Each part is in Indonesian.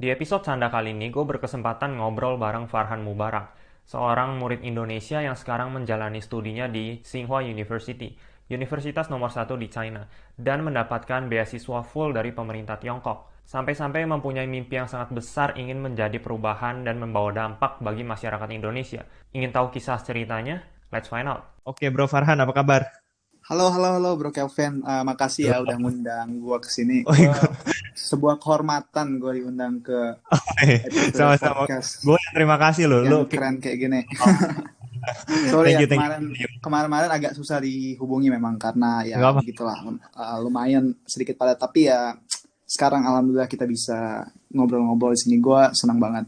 Di episode Canda kali ini, gue berkesempatan ngobrol bareng Farhan Mubarak, seorang murid Indonesia yang sekarang menjalani studinya di Tsinghua University, universitas nomor 1 di China, dan mendapatkan beasiswa full dari pemerintah Tiongkok. Sampai-sampai mempunyai mimpi yang sangat besar ingin menjadi perubahan dan membawa dampak bagi masyarakat Indonesia. Ingin tahu kisah ceritanya? Let's find out. Oke, Bro Farhan, apa kabar? Halo, halo, halo Bro Kelvin. Makasih ya udah Halo. ngundang gua ke sini. Oh, Sebuah kehormatan gua diundang ke episode sama-sama. podcast Gue terima kasih loh. yang keren kayak gini. Oh, Sorry thank ya you, thank you. kemarin agak susah dihubungi memang karena ya Gak apa, begitulah, lumayan sedikit padat. Tapi ya sekarang alhamdulillah kita bisa ngobrol-ngobrol di sini. Gua senang banget.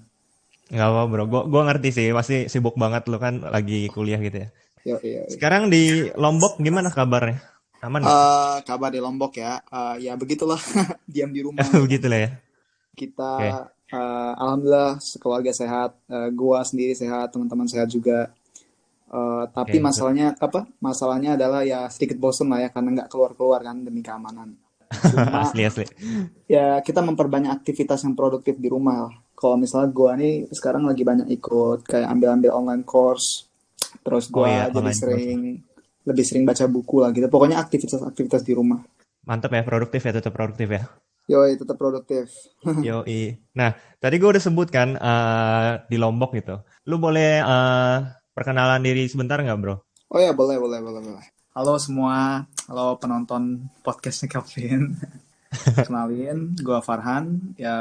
nggak apa, Bro. Gue ngerti sih, pasti sibuk banget lo kan lagi kuliah gitu ya. Yo, yo, yo. Sekarang di Lombok gimana kabarnya? Aman nggak? Kabar di Lombok ya, ya begitulah diam di rumah ya kan. Begitulah ya. Kita Oke, alhamdulillah sekeluarga sehat, gua sendiri sehat, teman-teman sehat juga. Tapi oke. masalahnya adalah ya sedikit bosen lah ya karena nggak keluar-keluar kan demi keamanan. Cuma Asli, asli. ya kita memperbanyak aktivitas yang produktif di rumah lah. Kalau misalnya gua nih sekarang lagi banyak ikut kayak ambil-ambil online course, terus Oh iya, gua jadi online course. lebih sering baca buku lah gitu. Pokoknya aktivitas-aktivitas di rumah. Mantep ya, produktif ya, tetap produktif ya. Yoi, tetap produktif. Yoi. Nah, tadi gue udah sebut kan di Lombok gitu. Lu boleh perkenalan diri sebentar nggak, Bro? Oh ya, boleh, boleh, boleh, boleh. Halo semua, halo penonton podcastnya Kelvin. Kenalin, gue Farhan. Ya,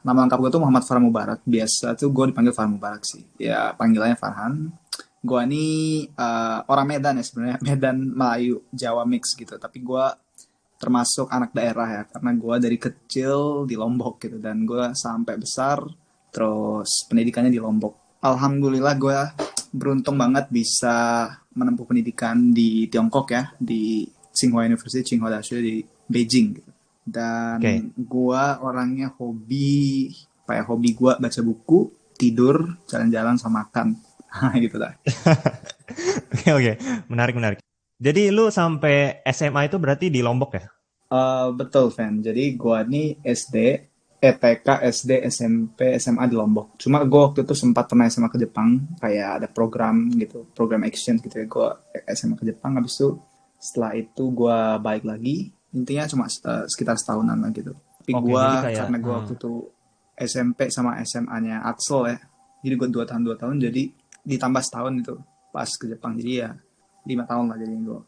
nama lengkap gue tuh Muhammad Farhan Mubarak. Biasa tuh gue dipanggil Farhan Mubarak sih. Ya, panggilannya Farhan. Gue ini orang Medan ya sebenarnya. Medan, Melayu, Jawa mix gitu. Tapi gue termasuk anak daerah ya. Karena gue dari kecil di Lombok gitu. Dan gue sampai besar, terus pendidikannya di Lombok. Alhamdulillah gue beruntung banget bisa menempuh pendidikan di Tiongkok ya. Di Tsinghua University, Tsinghua Daishu di Beijing gitu. Oke. Dan gua orangnya hobi gua baca buku, tidur, jalan-jalan sama makan. Gitu lah. Oke, oke. Menarik, menarik. Jadi lu sampai SMA itu berarti di Lombok ya? Betul, Van. Jadi gua nih TK, SD, SMP, SMA di Lombok. Cuma gua waktu itu sempat pernah SMA ke Jepang, kayak ada program gitu, program exchange gitu ya. Gua SMA ke Jepang, habis itu setelah itu gua balik lagi. Intinya cuma sekitar setahunan lah gitu. Tapi Oke, jadi gua kayak karena gua waktu itu SMP sama SMA-nya Axel ya. Jadi gua 2 tahun jadi ditambah setahun itu pas ke Jepang. Jadi ya 5 tahun lah jadinya gua.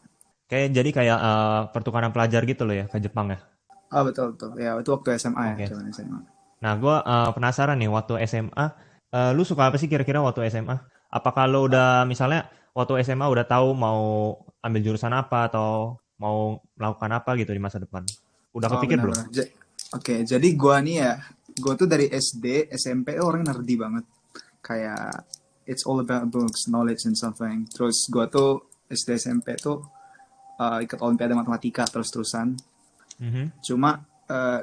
pertukaran pelajar gitu loh ya ke Jepang ya. Betul betul. Ya itu waktu SMA ya, Oke. zaman SMA. Nah, gue penasaran nih waktu SMA, lu suka apa sih kira-kira waktu SMA? Apakah lu udah misalnya waktu SMA udah tahu mau ambil jurusan apa atau mau melakukan apa gitu di masa depan? Udah Oh kepikir belum? benar-benar. Oke, jadi gua nih ya, gua tuh dari SD, SMP orang nerdy banget. Kayak it's all about books, knowledge and something. Terus gua tuh SD SMP tuh ikut Olimpiade Matematika terus-terusan. Mhm. Cuma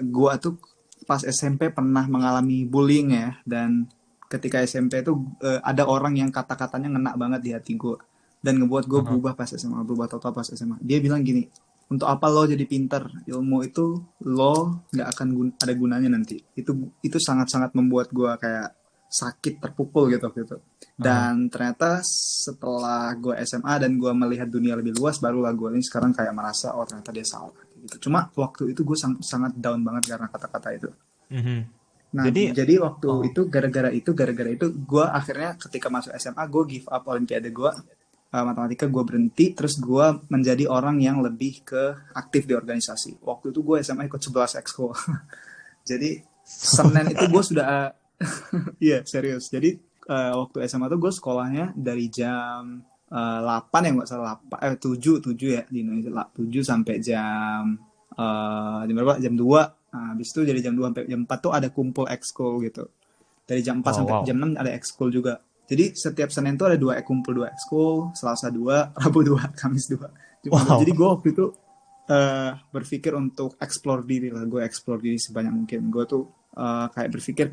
gua tuh pas SMP pernah mengalami bullying ya, dan ketika SMP tuh ada orang yang kata-katanya ngena banget di hati gua dan ngebuat gue Aha. berubah pas SMA, berubah total pas SMA. Dia bilang gini, untuk apa lo jadi pinter? Ilmu itu lo nggak akan ada gunanya nanti. Itu sangat-sangat membuat gue kayak sakit, terpukul gitu. Aha. Dan ternyata setelah gue SMA dan gue melihat dunia lebih luas, barulah gue ini sekarang kayak merasa oh ternyata dia salah gitu. Cuma waktu itu gue sangat down banget karena kata-kata itu. Mhm. Nah, Jadi, jadi waktu oh, itu gara-gara itu gue akhirnya ketika masuk SMA gue give up Olimpiade gue, matematika gue berhenti, terus gue menjadi orang yang lebih ke aktif di organisasi. Waktu itu gue SMA ikut 11 ekskul. Jadi Senin itu gue sudah iya serius. Jadi waktu SMA tuh gue sekolahnya dari jam 8 ya nggak salah, 8 7 ya di Indonesia, 7 sampai jam berapa? Jam 2. Nah, habis itu dari jam 2 sampai jam 4 tuh ada kumpul ekskul gitu. Dari jam 4 wow, sampai wow. jam 6 ada ekskul juga. Jadi setiap Senin tuh ada kumpul dua ekskul, Selasa dua, Rabu dua, Kamis dua, Jumat dua. Wow. Jadi gue waktu itu berpikir untuk explore diri lah. Gue explore diri sebanyak mungkin. Gue tuh kayak berpikir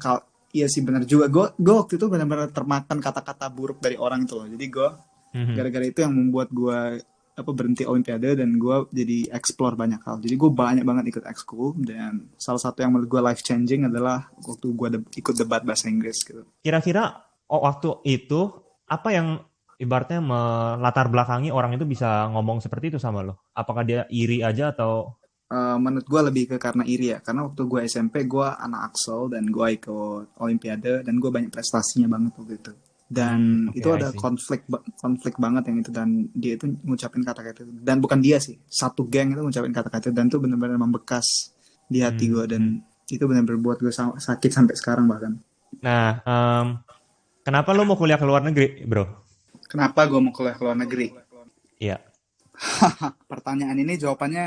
iya sih benar juga. Gue waktu itu benar-benar termakan kata-kata buruk dari orang itu loh. Jadi gue Mhm. gara-gara itu yang membuat gue berhenti olimpiade dan gue jadi explore banyak hal. Jadi gue banyak banget ikut ekskul, dan salah satu yang menurut gue life changing adalah waktu gue ikut debat bahasa Inggris gitu. Kira-kira waktu itu apa yang ibaratnya melatar belakangi orang itu bisa ngomong seperti itu sama lo? Apakah dia iri aja atau? Menurut gue lebih ke karena iri ya, karena waktu gue SMP gue anak Axel dan gue ikut olimpiade dan gue banyak prestasinya banget waktu itu, dan Oke, itu I ada see. konflik banget yang itu, dan dia itu ngucapin kata-kata itu, dan bukan dia sih, satu geng itu ngucapin kata-kata itu, dan itu benar-benar membekas di hati gue, Hmm. dan itu benar-benar buat gue sakit sampai sekarang bahkan. Nah, kenapa lo mau kuliah ke luar negeri, bro? Kenapa gue mau kuliah ke luar negeri? Iya. Pertanyaan ini jawabannya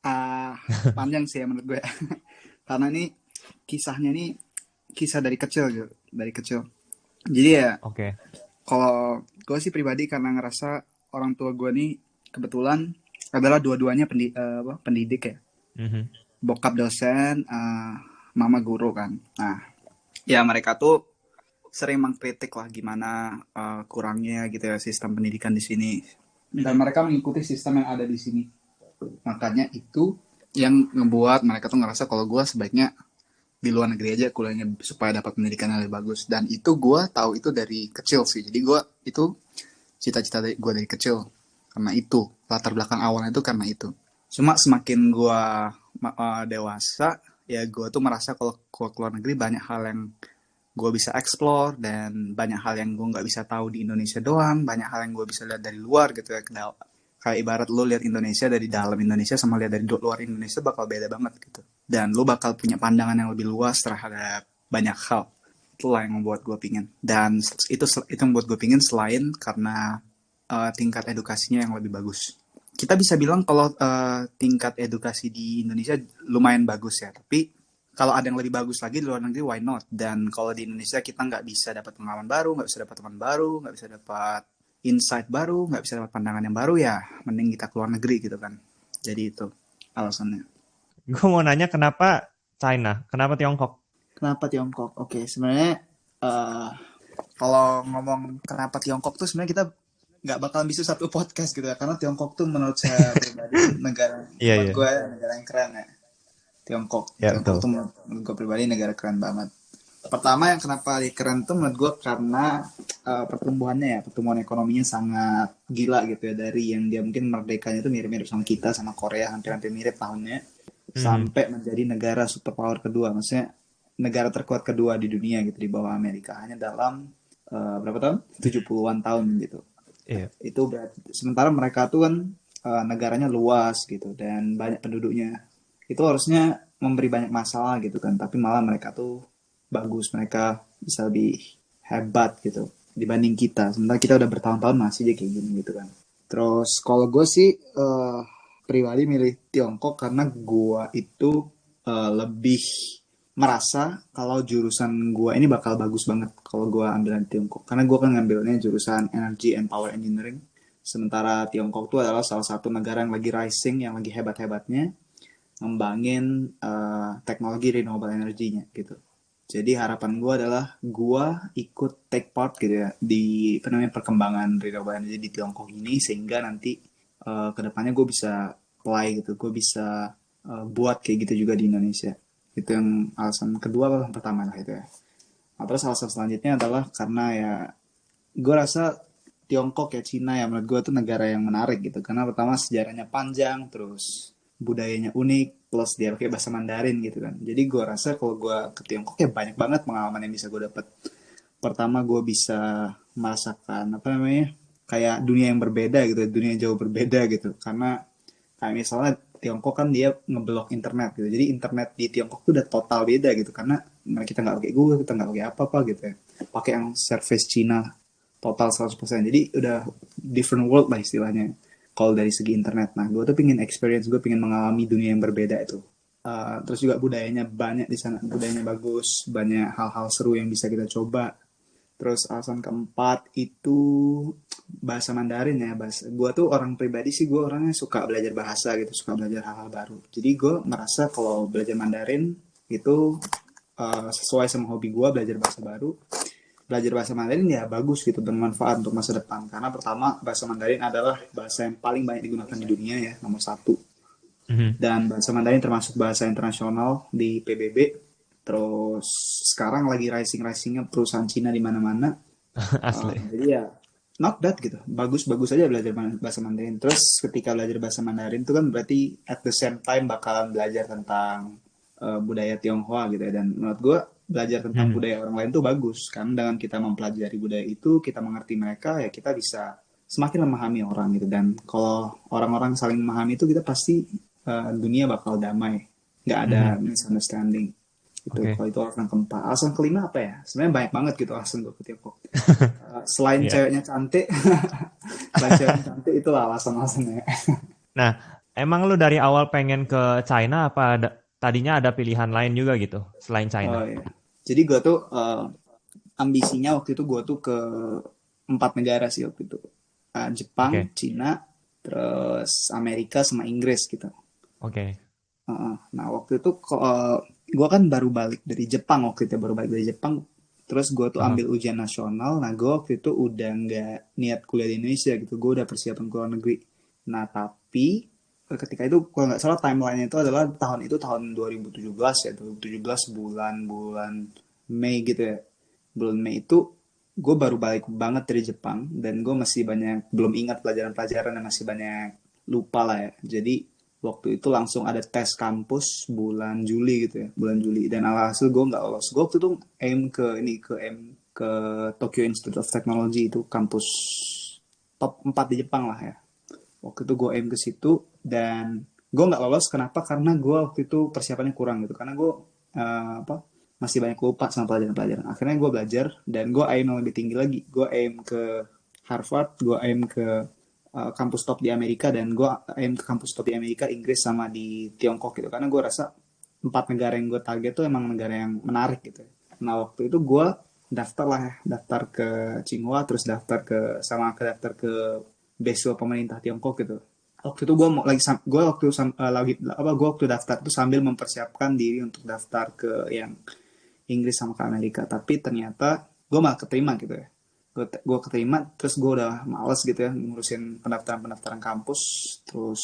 ah, panjang sih ya menurut gue. Karena ini kisahnya ini kisah dari kecil gitu, dari kecil. Jadi ya, Oke. kalau gue sih pribadi karena ngerasa orang tua gue nih kebetulan adalah dua-duanya pendidik ya. Mhm. Bokap dosen, mama guru kan. Nah, ya mereka tuh sering mengkritik lah gimana kurangnya gitu ya sistem pendidikan di sini. Dan mereka mengikuti sistem yang ada di sini. Makanya itu yang ngebuat mereka tuh ngerasa kalau gue sebaiknya di luar negeri aja kuliahnya supaya dapat pendidikan yang lebih bagus. Dan itu gue tahu itu dari kecil sih. Jadi gue itu cita-cita gue dari kecil karena itu, latar belakang awalnya itu karena itu. Cuma semakin gue dewasa, ya gue tuh merasa kalau gue keluar negeri banyak hal yang gue bisa explore, dan banyak hal yang gue nggak bisa tahu di Indonesia doang, banyak hal yang gue bisa lihat dari luar gitu ya. Kayak ibarat lo lihat Indonesia dari dalam Indonesia sama lihat dari luar Indonesia bakal beda banget gitu, dan lo bakal punya pandangan yang lebih luas terhadap banyak hal. Itulah yang membuat gue pingin, dan itu membuat gue pingin selain karena tingkat edukasinya yang lebih bagus. Kita bisa bilang kalau tingkat edukasi di Indonesia lumayan bagus ya, tapi kalau ada yang lebih bagus lagi di luar negeri, why not? Dan kalau di Indonesia kita nggak bisa dapat pengalaman baru, nggak bisa dapat teman baru, nggak bisa dapat insight baru, nggak bisa dapat pandangan yang baru, ya mending kita keluar negeri gitu kan. Jadi itu alasannya. Gue mau nanya kenapa China? Kenapa Tiongkok? Kenapa Tiongkok? Oke, sebenarnya uh, kalau ngomong kenapa Tiongkok tuh sebenarnya kita nggak bakal bisa satu podcast gitu ya, karena Tiongkok tuh menurut saya pribadi negara, Iya, menurut iya. gue negara yang keren ya. Tiongkok Ya, Tiongkok betul. tuh menurut gue pribadi negara keren banget. Pertama yang kenapa keren tuh menurut gue karena pertumbuhan ekonominya sangat gila gitu ya, dari yang dia mungkin merdekanya itu mirip-mirip sama kita sama Korea, hampir-hampir mirip tahunnya, Mhm. sampai menjadi negara superpower kedua, maksudnya negara terkuat kedua di dunia gitu di bawah Amerika, hanya dalam berapa tahun? 70-an tahun gitu. Iya. Itu berarti sementara mereka tuh kan negaranya luas gitu dan banyak penduduknya, itu harusnya memberi banyak masalah gitu kan, tapi malah mereka tuh bagus, mereka bisa lebih hebat gitu dibanding kita, sementara kita udah bertahun-tahun masih aja kayak gini gitu kan. Terus kalau gue sih pribadi milih Tiongkok karena gue itu lebih merasa kalau jurusan gue ini bakal bagus banget kalau gue ambil di Tiongkok, karena gue kan ngambilnya jurusan Energy and Power Engineering, sementara Tiongkok itu adalah salah satu negara yang lagi rising, yang lagi hebat-hebatnya ngembangin teknologi renewable energy-nya gitu. Jadi harapan gue adalah gue ikut take part gitu ya di perkembangan renewable energy di Tiongkok ini, sehingga nanti kedepannya gue bisa apply gitu, gue bisa buat kayak gitu juga di Indonesia. Itu yang alasan kedua, alasan pertama lah itu ya. Nah, terus alasan selanjutnya adalah karena ya gue rasa Tiongkok ya, Cina ya, menurut gue tuh negara yang menarik gitu, karena pertama sejarahnya panjang, terus budayanya unik, plus dia pakai bahasa Mandarin gitu kan. Jadi gue rasa kalau gue ke Tiongkok ya banyak banget pengalaman yang bisa gue dapat. Pertama gue bisa merasakan apa namanya, kayak dunia yang berbeda gitu, dunia yang jauh berbeda gitu, karena kayak misalnya Tiongkok kan dia ngeblok internet gitu, jadi internet di Tiongkok tuh udah total beda gitu, karena kita nggak pakai Google, kita nggak pakai apa-apa gitu ya, pakai yang service Cina total 100%, jadi udah different world lah istilahnya kalau dari segi internet. Nah gue tuh pingin experience, gue pingin mengalami dunia yang berbeda itu. Terus juga budayanya banyak di sana, budayanya bagus, banyak hal-hal seru yang bisa kita coba. Terus alasan keempat itu bahasa Mandarin ya. Gue tuh orang pribadi sih, gue orangnya suka belajar bahasa gitu, suka belajar hal-hal baru. Jadi gue merasa kalau belajar Mandarin itu sesuai sama hobi gue, belajar bahasa baru. belajar bahasa Mandarin ya bagus gitu, bermanfaat untuk masa depan. Karena pertama, bahasa Mandarin adalah bahasa yang paling banyak digunakan di dunia ya, nomor satu. Mhm. Dan bahasa Mandarin termasuk bahasa internasional di PBB. Terus sekarang lagi rising-risingnya perusahaan Cina di mana-mana. Asli. Jadi ya not bad gitu, bagus-bagus aja belajar bahasa Mandarin. Terus ketika belajar bahasa Mandarin itu kan berarti at the same time bakalan belajar tentang budaya Tionghoa gitu ya. Dan menurut gue belajar tentang Mhm. budaya orang lain tuh bagus, karena dengan kita mempelajari budaya itu, kita mengerti mereka, ya kita bisa semakin memahami orang gitu. Dan kalau orang-orang saling memahami itu, kita pasti dunia bakal damai, nggak ada Mhm. misunderstanding gitu. Oke. Kalau itu alasan keempat. Alasan kelima apa ya? Sebenarnya banyak banget gitu alasan gue ke Tiongkok. Selain Iya. ceweknya cantik, selain ceweknya cantik, itulah alasan-alasannya. Nah, emang lu dari awal pengen ke China apa tadinya ada pilihan lain juga gitu selain Oh China? ya. Jadi gue tuh ambisinya waktu itu gue tuh ke 4 negara sih waktu itu. Jepang, Oke. Cina, terus Amerika sama Inggris gitu. Oke. Nah waktu itu gue kan baru balik dari Jepang waktu itu, baru balik dari Jepang. Terus gue tuh Aha. ambil ujian nasional. Nah gue waktu itu udah nggak niat kuliah di Indonesia gitu. Gue udah persiapan ke luar negeri. Nah tapi ketika itu kalau nggak salah timeline itu adalah tahun 2017 ya, 2017 bulan Mei gitu ya. Bulan Mei itu gue baru balik banget dari Jepang, dan gue masih banyak belum ingat pelajaran-pelajaran, dan masih banyak lupa lah ya. Jadi waktu itu langsung ada tes kampus bulan Juli gitu ya, bulan Juli, dan alhasil gue nggak lolos. Gue waktu itu aim ke Tokyo Institute of Technology, itu kampus top 4 di Jepang lah ya. Waktu itu gue aim ke situ, dan gue nggak lolos. Kenapa? Karena gue waktu itu persiapannya kurang gitu, karena gue apa masih banyak lupa sama pelajaran-pelajaran. Akhirnya gue belajar, dan gue aim yang lebih tinggi lagi. Gue aim ke Harvard, gue aim ke kampus top di Amerika, dan gue aim ke kampus top di Amerika, Inggris, sama di Tiongkok gitu. Karena gue rasa 4 negara yang gue target tuh emang negara yang menarik gitu. Nah waktu itu gue daftar lah ya, daftar ke Tsinghua, terus daftar ke beasiswa pemerintah Tiongkok gitu. Waktu itu gue mau lagi gue waktu lagi apa gue waktu daftar itu sambil mempersiapkan diri untuk daftar ke yang Inggris sama ke Amerika, tapi ternyata gue malah keterima gitu ya. Gue keterima, terus gue udah males gitu ya ngurusin pendaftaran kampus. Terus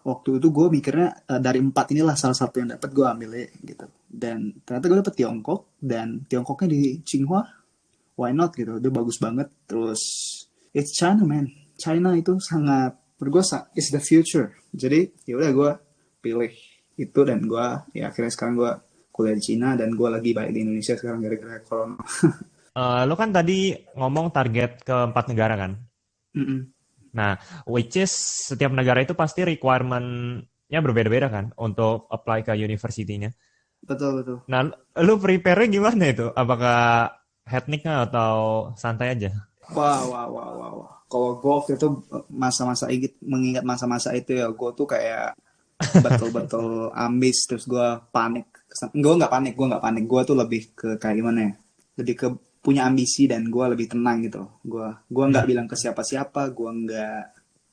waktu itu gue mikirnya dari 4 inilah salah satu yang dapat gue ambil ya gitu. Dan ternyata gue dapet Tiongkok, dan Tiongkoknya di Tsinghua. Why not gitu, dia bagus banget. Terus it's China man, China itu sangat, menurut gue is the future. Jadi ya udah gue pilih itu, dan gue ya akhirnya sekarang gue kuliah di Cina, dan gue lagi balik di Indonesia sekarang gara-gara corona. Lu kan tadi ngomong target ke 4 negara kan? Mm-mm. Nah, which is setiap negara itu pasti requirement-nya berbeda-beda kan untuk apply ke university-nya. Betul betul. Nah, lu prepare-nya gimana itu? Apakah hektiknya atau santai aja? Wah wah wah wah wah. Kalau gue waktu itu mengingat masa-masa itu ya, gue tuh kayak betul-betul ambis. Terus gue panik. Gue tuh lebih ke kayak gimana ya, lebih ke punya ambisi, dan gue lebih tenang gitu. Gue nggak Mhm. bilang ke siapa-siapa. Gue nggak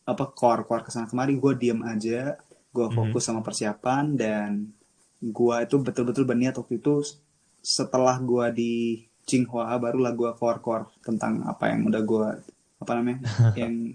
apa keluar kesana kemari. Gue diem aja. Gue Mhm. fokus sama persiapan, dan gue itu betul-betul berniat waktu itu. Setelah gue di Tsinghua, barulah gue keluar tentang apa yang udah gue apa namanya yang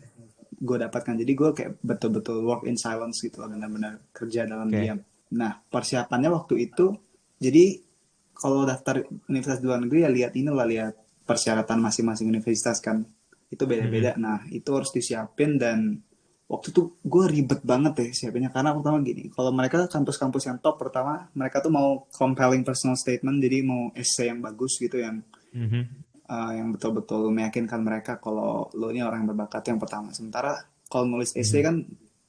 gue dapatkan. Jadi gue kayak betul-betul work in silence gitu loh, benar-benar kerja dalam Oke. diam. Nah persiapannya waktu itu, jadi kalau daftar universitas di luar negeri ya lihat ini lah, lihat persyaratan masing-masing universitas kan, itu Mhm. beda-beda. Nah itu harus disiapin, dan waktu itu gue ribet banget deh siapinnya. Karena pertama gini, kalau mereka kampus-kampus yang top, pertama mereka tuh mau compelling personal statement, jadi mau essay yang bagus gitu, Mhm. yang betul-betul meyakinkan mereka kalau lo ini orang yang berbakat, yang pertama. Sementara kalau nulis essay Mhm. kan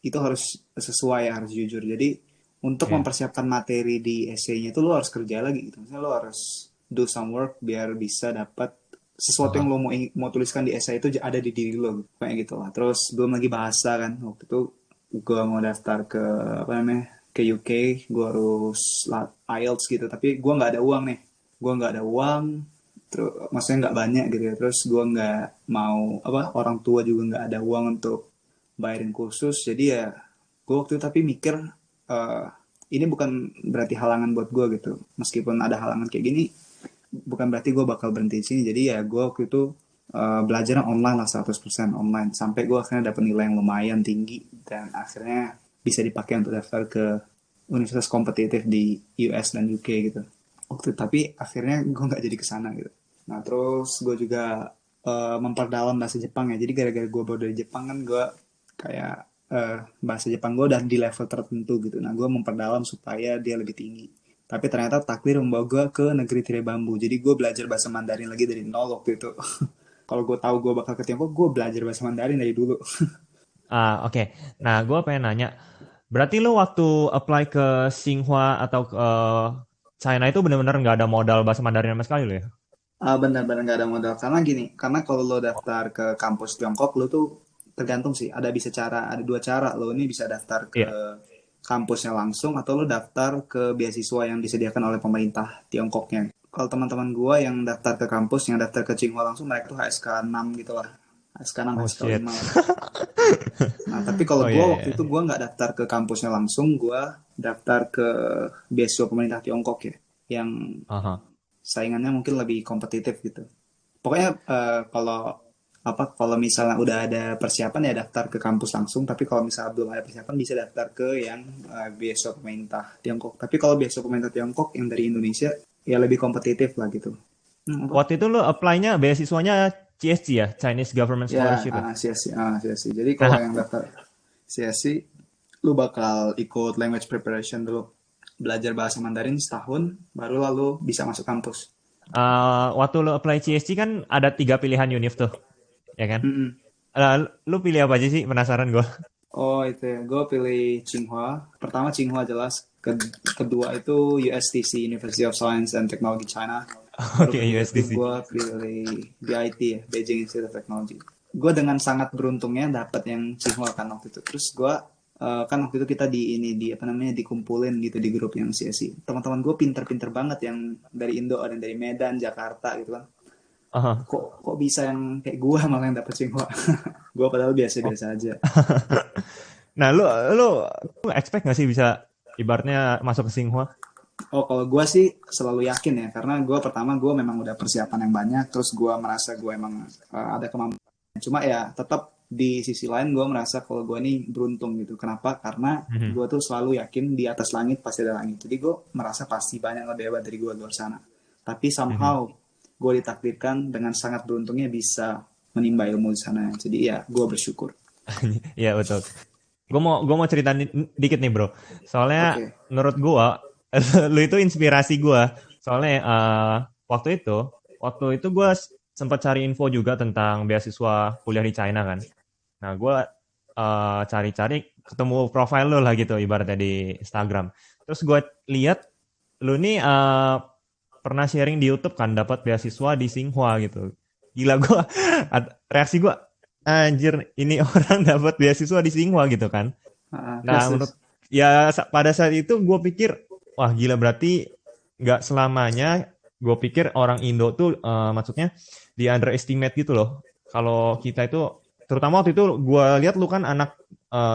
itu harus sesuai, harus jujur. Jadi untuk Iya. mempersiapkan materi di essay-nya itu lo harus kerja lagi gitu. Misalnya lo harus do some work biar bisa dapat sesuatu yang Aha. lo mau tuliskan di essay itu ada di diri lo kayak gitu lah. Terus belum lagi bahasa kan, waktu itu gue mau daftar ke apa namanya ke UK, gue harus IELTS gitu, tapi gue nggak ada uang nih. Gue nggak ada uang, terus maksudnya nggak banyak gitu ya. Terus gue nggak mau apa, orang tua juga nggak ada uang untuk bayarin kursus. Jadi ya gue waktu itu tapi mikir, eh, ini bukan berarti halangan buat gue gitu. Meskipun ada halangan kayak gini, bukan berarti gue bakal berhenti di sini. Jadi ya gue waktu itu belajar online lah 100% online. Sampai gue akhirnya dapat nilai yang lumayan tinggi dan akhirnya bisa dipakai untuk daftar ke universitas kompetitif di US dan UK gitu. Tapi akhirnya gue nggak jadi kesana gitu. Nah terus gue juga memperdalam bahasa Jepang ya. Jadi gara-gara gue baru dari Jepang kan gue kayak bahasa Jepang gue udah di level tertentu gitu. Nah gue memperdalam supaya dia lebih tinggi. Tapi ternyata takdir membawa gue ke negeri tirai bambu. Jadi gue belajar bahasa Mandarin lagi dari nol waktu itu. Kalau gue tahu gue bakal ke Tiongkok, gue belajar bahasa Mandarin dari dulu. Oke. Nah, gue pengen nanya, berarti lo waktu apply ke Tsinghua atau ke China itu benar-benar nggak ada modal bahasa Mandarin sama sekali lo ya? Benar-benar nggak ada modal. Karena gini, karena kalau lo daftar ke kampus Tiongkok, lo tuh tergantung sih. Ada dua cara. Lo ini bisa daftar ke Iya. kampusnya langsung atau lo daftar ke beasiswa yang disediakan oleh pemerintah Tiongkoknya. Kalau teman-teman gua yang daftar ke kampus, yang daftar ke Tsinghua langsung, mereka tuh HSK 6 gitu lah. HSK 6, Oh HSK shit. 5 lah. Nah, tapi kalau Oh gua iya, iya, waktu iya. itu gua nggak daftar ke kampusnya langsung, gua daftar ke beasiswa pemerintah Tiongkok ya, yang Aha. saingannya mungkin lebih kompetitif gitu. Pokoknya kalau misalnya udah ada persiapan ya daftar ke kampus langsung, tapi kalau misalnya belum ada persiapan bisa daftar ke yang beasiswa pemerintah Tiongkok. Tapi kalau beasiswa pemerintah Tiongkok yang dari Indonesia ya lebih kompetitif lah gitu. Apa? Waktu itu lo apply-nya beasiswanya CSC ya, Chinese Government Ya, Scholarship ya? CSC. Jadi kalau Nah, yang daftar CSC, lu bakal ikut language preparation dulu. Belajar bahasa Mandarin setahun, baru lalu bisa masuk kampus. waktu lo apply CSC kan ada 3 pilihan univ tuh, ya kan? Mm-mm. Lo pilih apa aja sih? Penasaran gue. Oh itu ya, gue pilih Tsinghua. Pertama Tsinghua jelas. Kedua itu USTC, University of Science and Technology China. Baru Oke, ketiga itu USDC. gue pilih BIT ya, Beijing Institute of Technology. Gue dengan sangat beruntungnya dapat yang Tsinghua kan waktu itu. Terus gue kan waktu itu kita di apa namanya dikumpulin gitu di grup yang CSI. Teman-teman gue pinter-pinter banget yang dari Indo, ada yang dari Medan, Jakarta gitu kan. Aha. Kok bisa yang kayak gue malah yang dapet Tsinghua. Gue padahal Oh. biasa-biasa aja. Nah, lu expect nggak sih bisa ibaratnya masuk ke Tsinghua? Oh, kalau gue sih selalu yakin ya, karena gue pertama gue memang udah persiapan yang banyak, terus gue merasa gue emang ada kemampuan. Cuma ya tetap di sisi lain gue merasa kalau gue ini beruntung gitu. Kenapa? Karena Mhm. gue tuh selalu yakin di atas langit pasti ada langit. Jadi gue merasa pasti banyak lebih hebat dari gue di luar sana. Tapi Mhm. somehow gue ditakdirkan dengan sangat beruntungnya bisa menimba ilmu di sana. Jadi ya gue bersyukur. Iya betul. Gue mau cerita dikit nih bro. Soalnya Oke. menurut gue, lu itu inspirasi gue. Soalnya waktu itu gue sempat cari info juga tentang beasiswa kuliah di China kan. Nah gue cari-cari ketemu profile lu lah gitu ibaratnya di Instagram. Terus gue lihat lu nih pernah sharing di YouTube kan dapat beasiswa di Tsinghua gitu. Gila gue reaksi gue anjir ini orang dapat beasiswa di Tsinghua gitu kan. Terus Nah, terus. pada saat itu gue pikir, wah gila berarti nggak selamanya gue pikir orang Indo tuh maksudnya di underestimate gitu loh. Kalau kita itu, terutama waktu itu gue lihat lu kan anak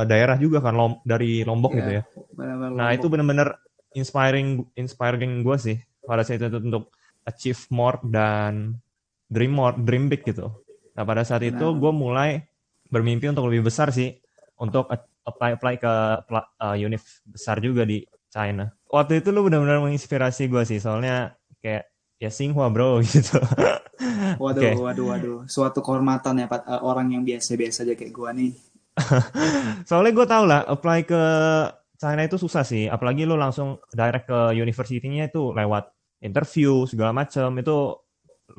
daerah juga kan dari Lombok gitu Ya, ya. benar-benar Nah itu Lombok. bener-bener inspiring gue sih pada saat itu untuk achieve more dan dream big gitu. Nah pada saat itu Benar. gue mulai bermimpi untuk lebih besar sih, untuk apply ke univ besar juga di China. Waktu itu lu benar-benar menginspirasi gue sih, soalnya kayak ya Tsinghua bro gitu. Waduh, Oke, waduh, waduh. Suatu kehormatan ya, Pak. Orang yang biasa-biasa aja kayak gua nih. soalnya gue tau lah apply ke China itu susah sih, apalagi lu langsung direct ke university-nya itu lewat interview segala macam itu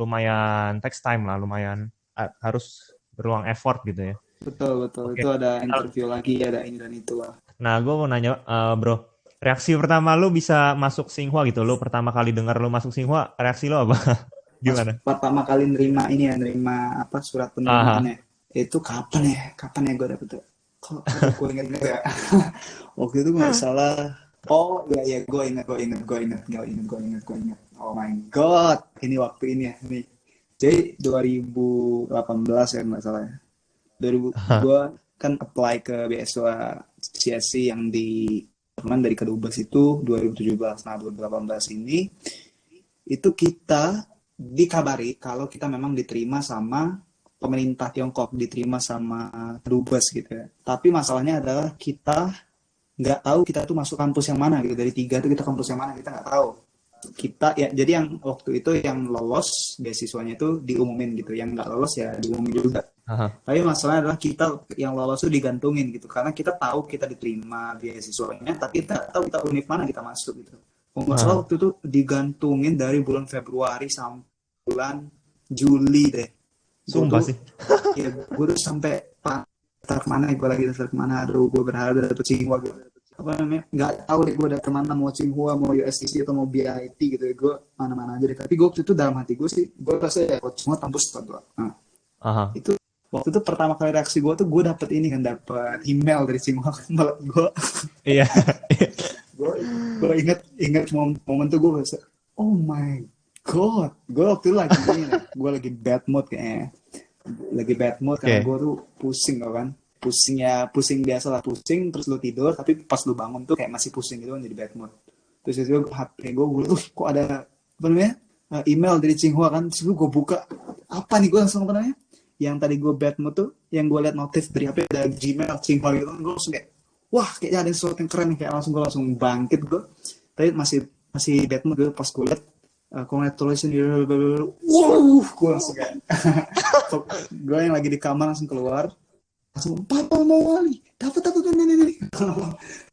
lumayan takes time lah, lumayan harus beruang effort gitu ya. Betul, betul. Oke. Itu ada interview lagi, ada ini dan itu lah. Nah, gue mau nanya, bro, reaksi pertama lu bisa masuk Tsinghua gitu, lu pertama kali dengar lu masuk Tsinghua, reaksi lu apa? Pas Gimana? pertama kali nerima ini ya, nerima apa surat Aha. penerimaannya. Itu kapan ya? Kapan ya gue dapet tuh? Kok, aduh, gue inget ya. Waktu itu nggak salah. Oh iya iya, gue inget. Oh my god, ini waktu ini ya. Ini. Jadi 2018 ya nggak salah ya. 2000 gue kan apply ke beasiswa CSC yang di Jerman dari Kedubes itu 2017. Nah 2018 ini itu kita dikabari kalau kita memang diterima sama pemerintah Tiongkok, diterima sama dubes gitu ya. Tapi masalahnya adalah kita nggak tahu kita tuh masuk kampus yang mana gitu. Dari 3 tuh kita kampus yang mana kita nggak tahu. Kita ya, jadi yang waktu itu yang lolos beasiswanya itu diumumin gitu, yang nggak lolos ya diumumin juga. Aha. Tapi masalahnya adalah kita yang lolos tuh digantungin gitu, karena kita tahu kita diterima beasiswanya, tapi kita nggak tahu kita univ mana kita masuk gitu. Kalau nggak salah Aha. waktu itu digantungin dari bulan Februari sampai bulan Juli deh. Gue Sumpah tuh sih. ya gue tuh sampai daftar kemana, gue lagi daftar kemana, aduh gue berharap dapet Tsinghua gitu, apa namanya, nggak tahu deh gue daftar mana, mau Tsinghua, mau USDC atau mau BIT gitu ya, gue mana-mana aja deh. Tapi gue waktu itu dalam hati gue sih, gue rasa ya kalau Tsinghua tembus ke gue. Nah Aha. itu waktu itu pertama kali reaksi gue tuh gue dapet ini kan, dapet email dari Tsinghua kan, Iya. gue gue inget momen tuh gue rasa, oh my god, gue waktu itu lagi ini, gue lagi bad mood kayaknya, lagi bad mood karena Oke. gue tuh pusing tau kan, pusing biasa lah, pusing terus lu tidur tapi pas lu bangun tuh kayak masih pusing gitu kan, jadi bad mood. Terus itu HP gue kok ada apa namanya, email dari Tsinghua kan, terus gue buka, apa nih, gue langsung apa namanya, yang tadi gue bad mood tuh, yang gue liat notif dari HP ada Gmail Tsinghua gitu kan, gue langsung kayak wah kayaknya ada sesuatu yang keren nih, kayak gue langsung bangkit gue. Tapi masih masih bad mood gue pas gue liat congratulations, wow, gue langsung kayak gue yang lagi di kamar langsung keluar, langsung papa mau wali dapat ini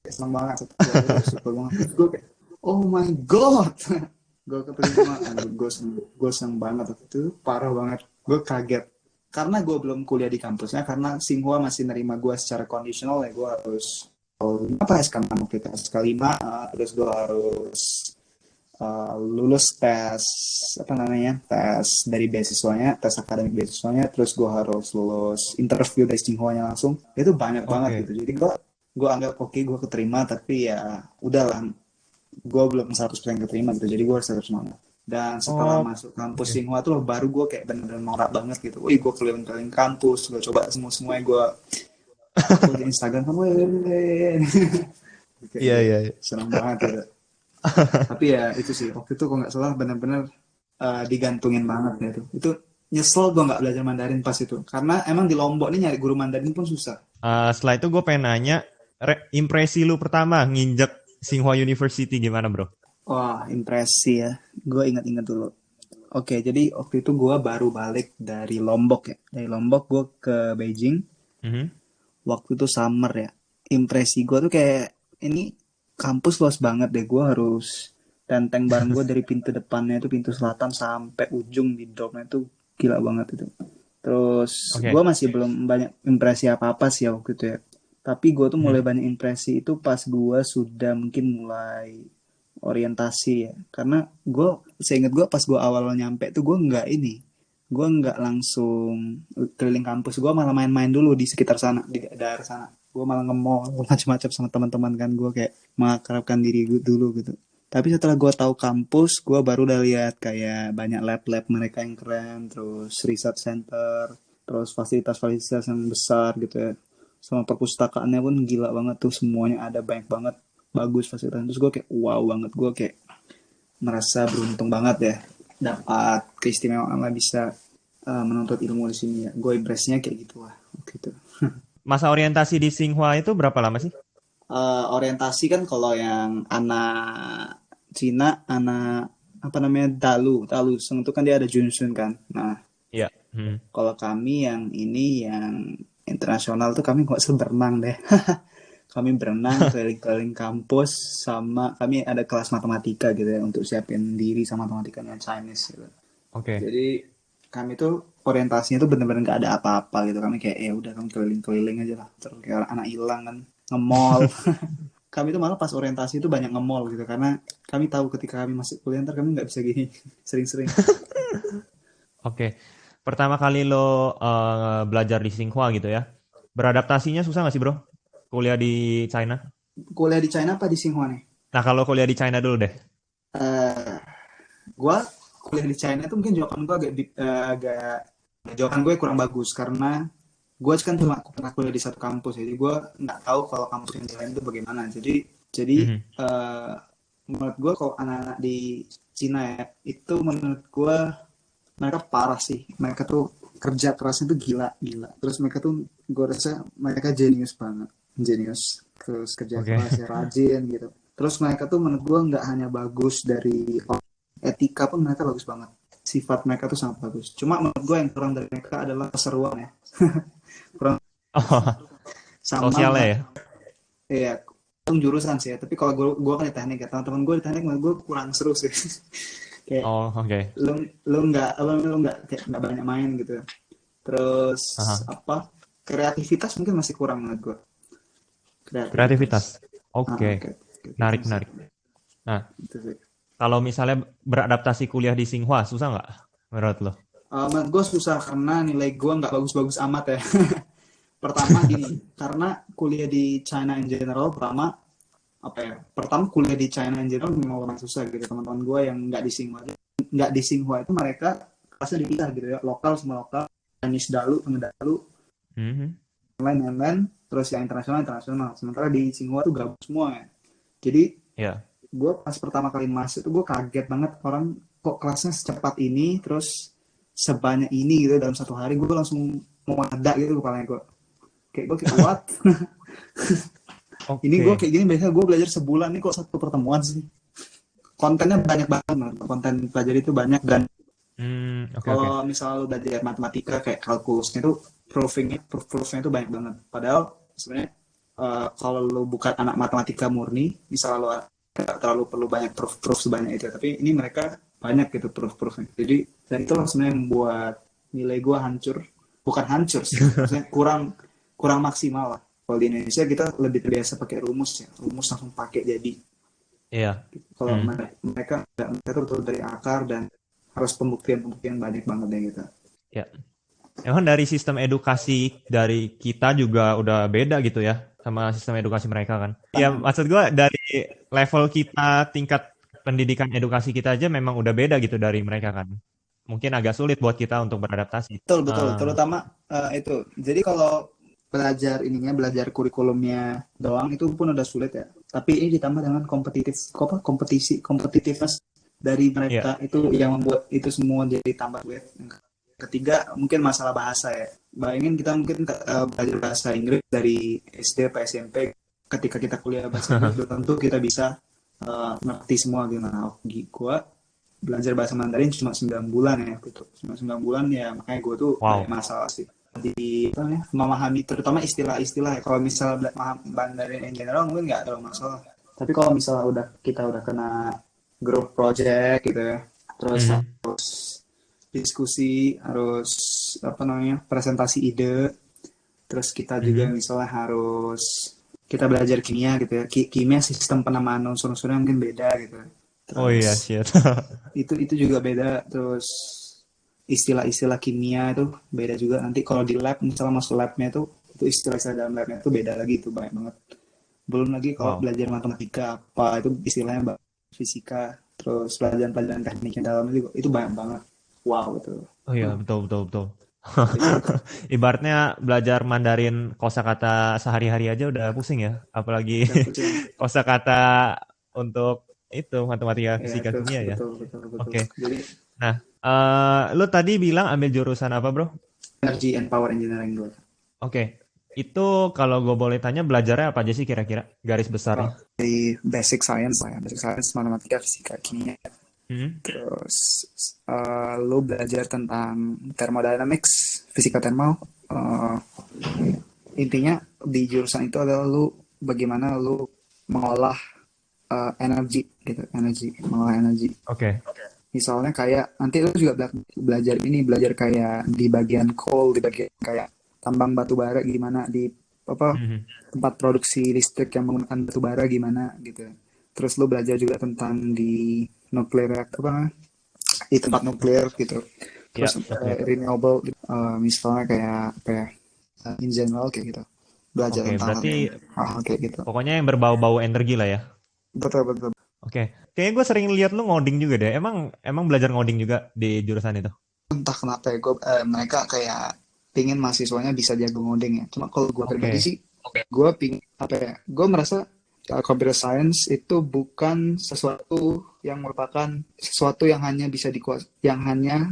senang banget, gue super banget, gue kayak oh my god, gue keterima, gue senang banget waktu itu, parah banget, gue kaget karena gue belum kuliah di kampusnya, karena Tsinghua masih nerima gue secara kondisional ya, gue harus apa SK6 waktu itu, SK5, terus gue harus lulus tes apa namanya, tes dari beasiswanya, tes akademik beasiswanya, terus gue harus lulus interview dari Tsinghua-nya langsung, itu banyak banget Oke. gitu. Jadi gue anggap oke, gue keterima, tapi ya udahlah, gue belum 100% keterima gitu, jadi gue harus tetap semangat. Dan setelah Oh, masuk kampus oke. Tsinghua tuh baru gue kayak bener-bener norak banget gitu. Wih, gue keliling-keliling kampus, gue coba semuanya, gue upload di Instagram kamu, kayak Iya, gue iya, iya. senang banget gitu. Tapi ya itu sih, waktu itu kalau nggak salah benar-benar digantungin banget gitu. Itu nyesel gue nggak belajar Mandarin pas itu, karena emang di Lombok nih nyari guru Mandarin pun susah. Setelah itu gue pengen nanya, impresi lu pertama nginjek Tsinghua University gimana, bro? Wah, impresi ya, gue ingat-ingat dulu. Oke, jadi waktu itu gue baru balik dari Lombok ya, dari Lombok gue ke Beijing. Mhm. Waktu itu summer ya, impresi gue tuh kayak ini kampus luas banget deh, gue harus tenteng bareng gue dari pintu depannya itu, pintu selatan sampai ujung di dormnya itu, gila banget itu. Terus gue Oke. masih belum banyak impresi apa-apa sih ya waktu itu ya, tapi gue tuh mulai Mhm. banyak impresi itu pas gue sudah mungkin mulai orientasi ya, karena saya ingat gue pas gue awal nyampe tuh gue nggak langsung keliling kampus, gue malah main-main dulu di sekitar sana, di daerah sana. Gue malah nge-mall macam-macam sama teman-teman kan, gue kayak mengakrabkan diri gue dulu gitu. Tapi setelah gue tahu kampus, gue baru udah lihat kayak banyak lab-lab mereka yang keren, terus research center, terus fasilitas-fasilitas yang besar gitu ya. Sama perpustakaannya pun gila banget tuh, semuanya ada banyak banget, bagus fasilitas. Terus gue kayak wow banget, gue kayak merasa beruntung banget ya dapat keistimewaan lah, bisa menuntut ilmu di sini ya. Gue impresinya kayak gitu lah gitu. Masa orientasi di Tsinghua itu berapa lama sih? Orientasi kan kalau yang anak Cina, anak apa namanya, Dalu, Dalu Seng itu kan dia ada Junsun kan. Nah, Iya. Hmm. kalau kami yang ini yang internasional tuh kami nggak usah berenang deh. Kami berenang keliling-keliling kampus, sama kami ada kelas matematika gitu ya untuk siapin diri sama matematika dan Chinese gitu. Oke. Jadi kami tuh orientasinya tuh bener-bener nggak ada apa-apa gitu. Kami kayak ya udah kami keliling-keliling aja lah. Terus kayak anak hilang kan, nge-mall. Kami tuh malah pas orientasi itu banyak nge-mall gitu, karena kami tahu ketika kami masuk kuliah ntar kami nggak bisa gini sering-sering. Oke. Pertama kali lo belajar di Tsinghua gitu ya. Beradaptasinya susah nggak sih, bro? Kuliah di China? Kuliah di China apa di Tsinghua nih? Nah, kalau kuliah di China dulu deh. Eh, gua kuliah di China tuh mungkin jawaban gua agak jawaban gue kurang bagus, karena gue kan cuma pernah kuliah di satu kampus, jadi gue nggak tahu kalau kampus yang lain itu bagaimana. Jadi Mhm. menurut gue kalau anak-anak di Cina ya, itu menurut gue mereka parah sih. Mereka tuh kerja kerasnya tuh gila. Terus mereka tuh, gue rasa mereka jenius banget, jenius. Terus kerja Oke. kerasnya rajin gitu. Terus mereka tuh menurut gue nggak hanya bagus dari etika pun mereka bagus banget. Sifat mereka tuh sangat bagus. Cuma menurut gue yang kurang dari mereka adalah keseruan ya. Kurang Oh, sosialnya sama, ya. ya jurusan sih ya. Tapi kalau gue kan di teknik ya, teman-teman gue di teknik menurut gue kurang seru sih. Kayak Oh, oke. lu nggak apa namanya, lu nggak kayak nggak banyak main gitu. Terus Aha. apa, kreativitas mungkin masih kurang menurut gue, kreativitas. Kreativitas. Oke. Kreativitas Menarik, masih menarik. Nah, itu sih. kalau misalnya beradaptasi kuliah di Tsinghua, susah nggak menurut lo? Menurut gue susah karena nilai gue nggak bagus-bagus amat ya. Pertama gini, karena kuliah di China in general, pertama kuliah di China in general memang orang susah gitu. Teman-teman gue yang nggak di Tsinghua itu mereka kelasnya dipisah gitu ya, lokal sama lokal, Chinese dalu sama dalu, Mhm. lain-lain, terus yang internasional internasional. Sementara di Tsinghua tuh gabung semua ya. Jadi Ya. gue pas pertama kali masuk tuh gue kaget banget, orang kok kelasnya secepat ini, terus sebanyak ini gitu dalam satu hari. Gue langsung mau ada gitu kepalanya gue. Kayak gue kayak what? Ini gue Oke. kayak gini biasanya gue belajar sebulan nih kok satu pertemuan sih. Kontennya banyak banget, konten belajar itu banyak. Dan Oke, oke. kalau misalnya lu belajar matematika kayak kalkulusnya itu proofnya itu banyak banget. Padahal sebenarnya kalau lu bukan anak matematika murni, misalnya lu gak terlalu perlu banyak proof sebanyak itu. Tapi ini mereka banyak gitu proofnya. Jadi dan itu sebenarnya yang membuat nilai gue hancur. Bukan hancur sih, maksudnya kurang maksimal lah. Kalau di Indonesia kita lebih terbiasa pakai rumus ya, rumus langsung pakai jadi. Iya. Kalau Hmm. mereka tuh betul dari akar dan harus pembuktian banyak banget ya gitu. Ya. Emang dari sistem edukasi dari kita juga udah beda gitu ya sama sistem edukasi mereka kan. Ya maksud gua dari level kita, tingkat pendidikan edukasi kita aja memang udah beda gitu dari mereka kan. Mungkin agak sulit buat kita untuk beradaptasi. Betul, terutama itu. Jadi kalau belajar kurikulumnya doang itu pun udah sulit ya. Tapi ini ditambah dengan kompetitiveness dari Iya. mereka itu yang membuat itu semua jadi tambah sulit. Ketiga mungkin masalah bahasa ya. Bayangin kita mungkin belajar bahasa Inggris dari SD atau SMP. Ketika kita kuliah bahasa Inggris belum tentu kita bisa ngerti semua gitu. Nah, gue belajar bahasa Mandarin cuma 9 bulan ya gitu. Cuma 9 bulan ya, makanya gue tuh banyak Wow. masalah sih di apa namanya, memahami terutama istilah-istilah ya. Kalau misalnya Mandarin in general mungkin nggak terlalu masalah. Tapi kalau misalnya kita udah kena group project gitu ya, terus Mhm. harus diskusi, harus apa namanya, presentasi ide, terus kita juga Mhm. misalnya harus kita belajar kimia gitu ya. Kimia sistem penamaan unsur-unsurnya mungkin beda gitu. Oh iya, Terus shit. itu juga beda. Terus istilah-istilah kimia itu beda juga. Nanti kalau di lab misalnya masuk labnya itu istilah-istilah dalam labnya itu beda lagi, itu banyak banget. Belum lagi kalau Wow. belajar matematika apa itu istilahnya fisika, terus pelajaran-pelajaran tekniknya dalam itu banyak banget. Wow itu. Oh iya, betul, betul, betul. Itu. Ibaratnya belajar Mandarin kosakata sehari-hari aja udah pusing ya, apalagi Udah pusing. kosakata untuk itu matematika, Ya fisika, itu kimia ya. betul betul betul. Oke. Jadi Nah, lu tadi bilang ambil jurusan apa, bro? energy and power engineering gue. Oke. Itu kalau gue boleh tanya belajarnya apa aja sih kira-kira garis besarnya? Dari basic science lah ya, basic science, matematika, fisika, kimia. Hmm? Terus lu belajar tentang thermodynamics, fisika thermal. Uh, Intinya di jurusan itu adalah lu bagaimana lu mengolah energi gitu, mengolah energi. Oke. Misalnya kayak nanti lu juga belajar kayak di bagian coal, di bagian kayak tambang batu bara gimana, di apa Mhm. tempat produksi listrik yang menggunakan batu bara gimana gitu. Terus lu belajar juga tentang di nuklir apa namanya, di tempat nuklir gitu. Terus Ya, nuklir. renewable misalnya kayak apa ya, in general kayak gitu. Belajar Oke, tentang berarti hal kayak gitu. pokoknya yang berbau-bau energi lah ya. Betul betul. Oke. Kayaknya gue sering lihat lu ngoding juga deh. Emang belajar ngoding juga di jurusan itu? Entah kenapa ya mereka kayak pingin mahasiswanya bisa jago ngoding ya. Cuma kalau gue pribadi Oke. sih gue pingin apa ya, gue merasa Computer science itu bukan sesuatu yang merupakan sesuatu yang hanya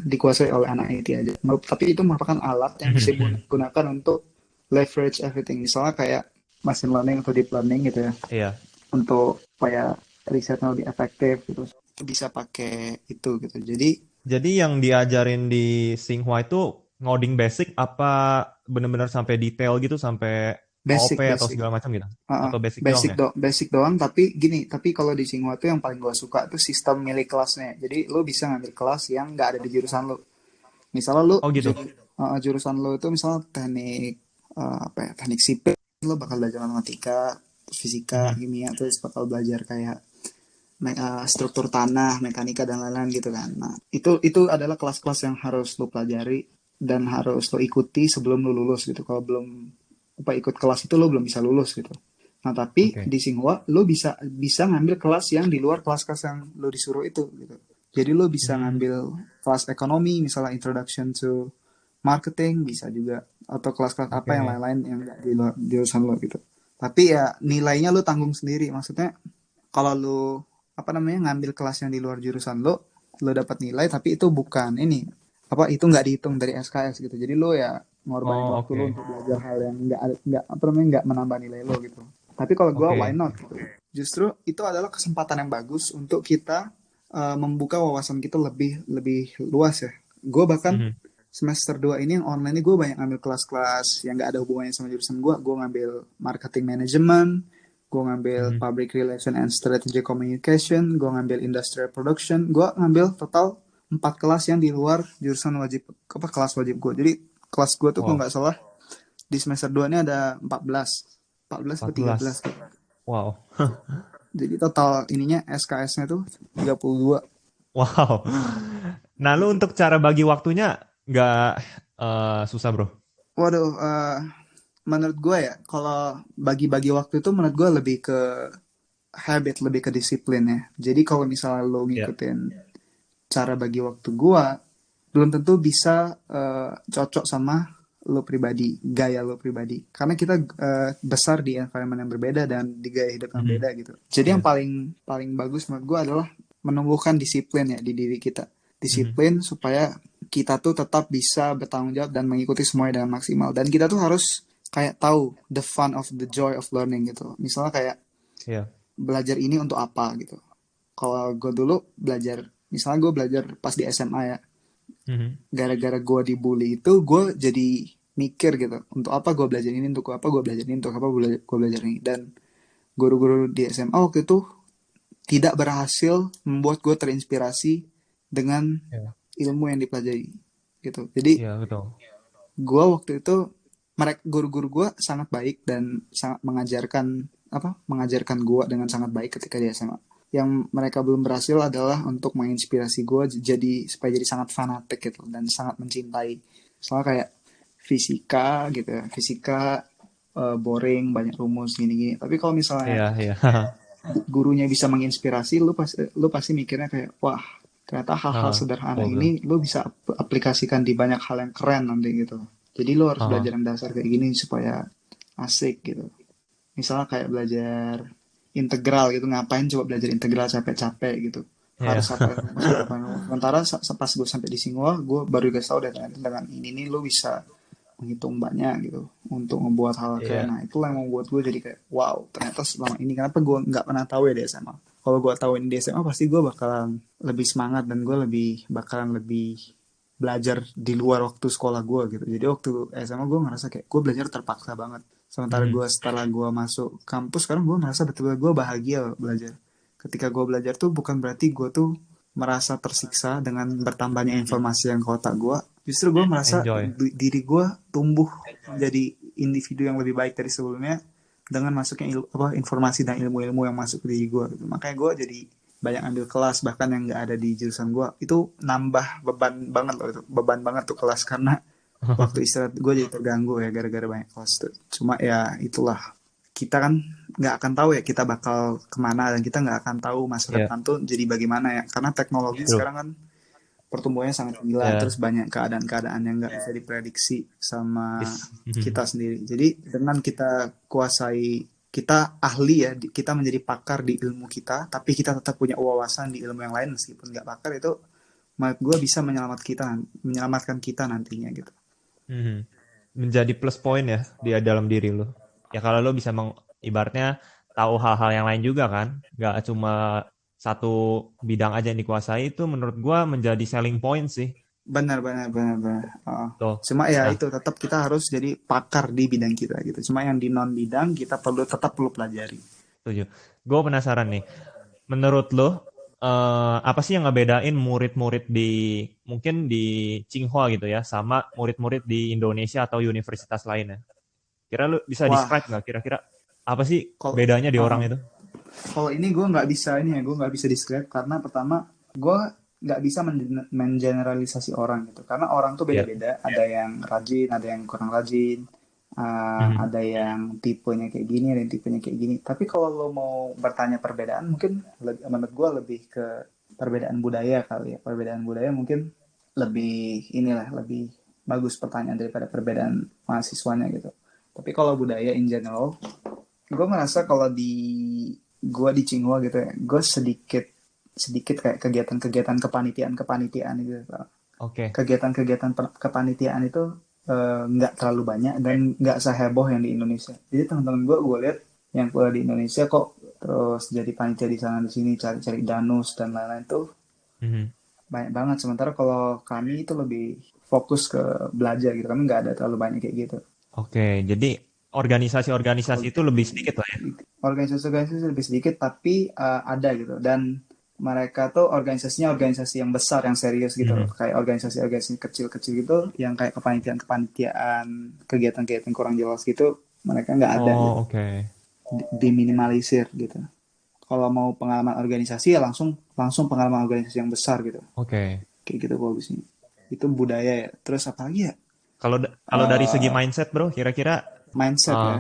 dikuasai oleh anak IT aja. Tapi itu merupakan alat yang bisa digunakan untuk leverage everything. Misalnya kayak machine learning atau deep learning gitu ya. Iya. Untuk supaya risetnya lebih efektif gitu. Itu bisa pakai itu gitu. Jadi yang diajarin di Tsinghua itu ngoding basic apa benar-benar sampai detail gitu sampai OOP basic atau basic. segala macam gitu? Atau basic doang Basic ya? basic doang, tapi gini, tapi kalau di Tsinghua tuh yang paling gue suka tuh sistem milih kelasnya. Jadi lo bisa ngambil kelas yang nggak ada di jurusan lo. Misalnya lo Oh gitu. jurusan lo itu misalnya teknik teknik sipil, lo bakal belajar matematika, fisika, Mhm. kimia, terus bakal belajar kayak struktur tanah, mekanika dan lain-lain gitu kan. Nah, itu adalah kelas-kelas yang harus lo pelajari dan harus lo ikuti sebelum lo lulus gitu. Kalau belum ikut kelas itu lo belum bisa lulus gitu. Nah, tapi Oke. di Tsinghua lo bisa ngambil kelas yang di luar kelas-kelas yang lo disuruh itu gitu. Jadi lo bisa Hmm, ngambil kelas ekonomi, misalnya Introduction to Marketing, bisa juga, atau kelas-kelas apa yang oke. lain-lain yang nggak di luar jurusan lo gitu. Tapi ya nilainya lo tanggung sendiri. Maksudnya kalau lo ngambil kelas yang di luar jurusan lo dapat nilai, tapi itu bukan ini itu nggak dihitung dari SKS gitu. Jadi lo ya ngorbanin Oh, waktu lo oke. untuk belajar hal yang nggak menambah nilai lo gitu. Tapi kalau gue why Oke. not gitu. Justru itu adalah kesempatan yang bagus untuk kita membuka wawasan kita lebih lebih luas ya. Gue bahkan Mhm. semester 2 ini yang online ini gue banyak ngambil kelas-kelas yang gak ada hubungannya sama jurusan gue. Gue ngambil marketing management, gue ngambil Mhm. public relation and strategic communication, gue ngambil industrial production, gue ngambil total 4 kelas yang di luar jurusan wajib, kelas wajib gue. Jadi kelas gue tuh kalau Wow. nggak salah di semester 2 ini ada 14 atau 13 14. gitu. Wow. Jadi total ininya SKS-nya tuh 32. Wow. Nah, lu untuk cara bagi waktunya nggak susah, bro? Waduh, menurut gue ya, kalau bagi-bagi waktu itu menurut gue lebih ke habit, lebih ke disiplin ya. Jadi kalau misalnya lo Ya. ngikutin cara bagi waktu gue, belum tentu bisa cocok sama lo pribadi, gaya lo pribadi. Karena kita besar di environment yang berbeda dan di gaya hidup yang Mhm. beda gitu. Jadi yang Ya. paling paling bagus menurut gue adalah menumbuhkan disiplin ya di diri kita. Mhm. Disiplin supaya kita tuh tetap bisa bertanggung jawab dan mengikuti semuanya dengan maksimal. Dan kita tuh harus kayak tahu the fun of the joy of learning gitu. Misalnya kayak Ya. belajar ini untuk apa gitu. Kalau gue dulu belajar, misalnya gue belajar pas di SMA ya, Mhm. gara-gara gue dibully itu gue jadi mikir gitu, untuk apa gue belajar ini, untuk apa gue belajar ini, untuk apa gue belajar ini. Dan guru-guru di SMA waktu itu tidak berhasil membuat gue terinspirasi dengan Ya. ilmu yang dipelajari gitu. Jadi Iya, betul. gue waktu itu, mereka guru-guru gue sangat baik dan sangat mengajarkan gue dengan sangat baik ketika di SMA. Yang mereka belum berhasil adalah untuk menginspirasi gue supaya jadi sangat fanatik gitu dan sangat mencintai. Soalnya kayak fisika gitu ya, fisika boring, banyak rumus gini-gini. Tapi kalau misalnya Iya, iya. gurunya bisa menginspirasi, lu pasti mikirnya kayak, wah, ternyata hal-hal Heeh. sederhana Betul, betul. ini lu bisa aplikasikan di banyak hal yang keren nanti gitu. Jadi lu harus Heeh. belajar yang dasar kayak gini supaya asik gitu. Misalnya kayak belajar integral gitu, ngapain coba belajar integral capek-capek gitu. Iya. Harus apa rumus, apa rumus. Sementara pas gue sampai di Singapura, gue baru guys tau deh ternyata dengan ini nih lu bisa menghitung banyak gitu untuk membuat hal keren. Iya. Nah, itulah yang membuat gue jadi kayak wow, ternyata selama ini kenapa gue nggak pernah tahu ya di SMA. Kalau gue tahu ini di SMA pasti gue bakalan lebih semangat dan gue bakalan lebih belajar di luar waktu sekolah gue gitu. Jadi waktu SMA gue ngerasa kayak gue belajar terpaksa banget. Sementara Mhm. gue setelah gue masuk kampus sekarang gue merasa betul-betul gue bahagia loh belajar. Ketika gue belajar tuh bukan berarti gue tuh merasa tersiksa dengan bertambahnya informasi yang ke otak gue. Justru gue merasa Enjoy. diri gue tumbuh menjadi individu yang lebih baik dari sebelumnya dengan masuknya informasi dan ilmu-ilmu yang masuk ke diri gue. Gitu. Makanya gue jadi banyak ambil kelas bahkan yang nggak ada di jurusan gue, itu nambah beban banget loh, itu beban banget tuh kelas karena waktu istirahat gue jadi terganggu ya gara-gara banyak kelas tuh. Cuma ya itulah, kita kan nggak akan tahu ya kita bakal kemana dan kita nggak akan tahu masa Iya. depan tuh jadi bagaimana ya, karena teknologi True. sekarang kan pertumbuhannya sangat gila, terus Ya. banyak keadaan-keadaan yang nggak bisa diprediksi sama Mhm. kita sendiri. Jadi dengan kita kuasai kita ahli ya, kita menjadi pakar di ilmu kita, tapi kita tetap punya wawasan di ilmu yang lain meskipun nggak pakar, itu menurut gue bisa menyelamatkan kita nantinya gitu. Mhm. Menjadi plus point ya dia dalam diri lu. Ya kalau lu bisa ibaratnya tahu hal-hal yang lain juga kan, nggak cuma satu bidang aja yang dikuasai, itu menurut gua menjadi selling point sih. Benar, benar, benar, benar. Tuh. Cuma ya Nah, itu tetap kita harus jadi pakar di bidang kita gitu. Cuma yang di non bidang kita tetap perlu pelajari. setuju. Gue penasaran nih. Menurut lo, apa sih yang ngebedain murid-murid mungkin di Tsinghua gitu ya, sama murid-murid di Indonesia atau universitas lainnya? Kira lu bisa Wah, describe nggak kira-kira apa sih kalau bedanya di orang uh, itu? kalau ini gue nggak bisa ini ya, gue nggak bisa describe karena pertama gue nggak bisa mengeneralisasi orang gitu. Karena orang tuh Iya. beda-beda. Ada yang rajin, ada yang kurang rajin. Mhm. Ada yang tipenya kayak gini, ada yang tipenya kayak gini. Tapi kalau lo mau bertanya perbedaan, mungkin menurut gue lebih ke perbedaan budaya kali ya. Perbedaan budaya mungkin lebih bagus pertanyaan daripada perbedaan mahasiswanya gitu. Tapi kalau budaya in general, gue merasa kalau di Tsinghua gitu ya, gue sedikit sedikit kayak kegiatan-kegiatan kepanitiaan gitu. Oke. Kegiatan-kegiatan kepanitiaan itu nggak terlalu banyak dan nggak seheboh yang di Indonesia. Jadi teman-teman gue lihat yang kuliah di Indonesia kok terus jadi panitia di sana di sini, cari-cari danus dan lain-lain tuh Mhm. banyak banget. Sementara kalau kami itu lebih fokus ke belajar gitu, kami nggak ada terlalu banyak kayak gitu. Oke, jadi Kalau organisasi-organisasi itu lebih sedikit lah ya. organisasi-organisasi lebih sedikit tapi ada gitu, dan mereka tuh organisasinya organisasi yang besar yang serius gitu loh, Mhm. kayak organisasi-organisasi kecil-kecil gitu yang kayak kepanitiaan-kepanitiaan, kegiatan-kegiatan kurang jelas gitu, mereka nggak ada gitu, Oh, oke. diminimalisir gitu. Kalau mau pengalaman organisasi ya langsung langsung pengalaman organisasi yang besar gitu, Oke. kayak gitu bagusnya. Itu budaya ya. Terus apa lagi ya? Kalau dari segi Eh, mindset, Bro, kira-kira Mindset eh, ya.